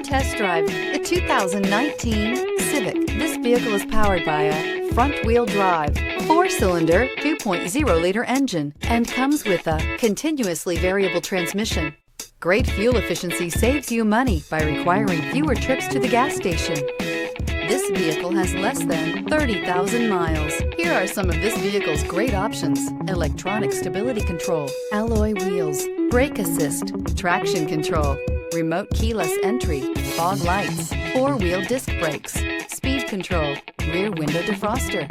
test drive the 2019 Civic. This vehicle is powered by a front-wheel drive, 4-cylinder, 2.0-liter engine, and comes with a continuously variable transmission. Great fuel efficiency saves you money by requiring fewer trips to the gas station. This vehicle has less than 30,000 miles. Here are some of this vehicle's great options: electronic stability control, alloy wheels, brake assist, traction control, remote keyless entry, fog lights, 4-wheel disc brakes, speed control, rear window defroster.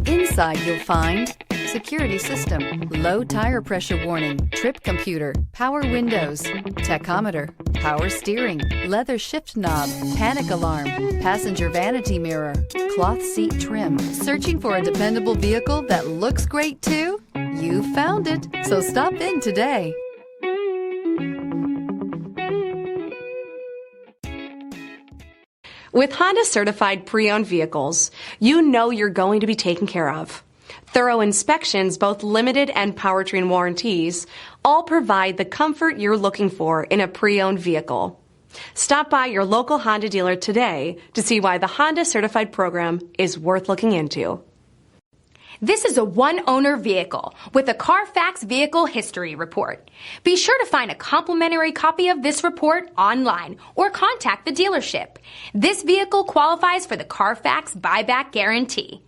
Inside you'll find security system, low tire pressure warning, trip computer, power windows, tachometer, power steering, leather shift knob, panic alarm, passenger vanity mirror, cloth seat trim. Searching for a dependable vehicle that looks great too? You found it, so stop in today. With Honda certified pre-owned vehicles, you know you're going to be taken care of. Thorough inspections, both limited and powertrain warranties, all provide the comfort you're looking for in a pre-owned vehicle. Stop by your local Honda dealer today to see why the Honda certified program is worth looking into. This is a one-owner vehicle with a CARFAX Vehicle History Report. Be sure to find a complimentary copy of this report online or contact the dealership. This vehicle qualifies for the CARFAX Buyback Guarantee.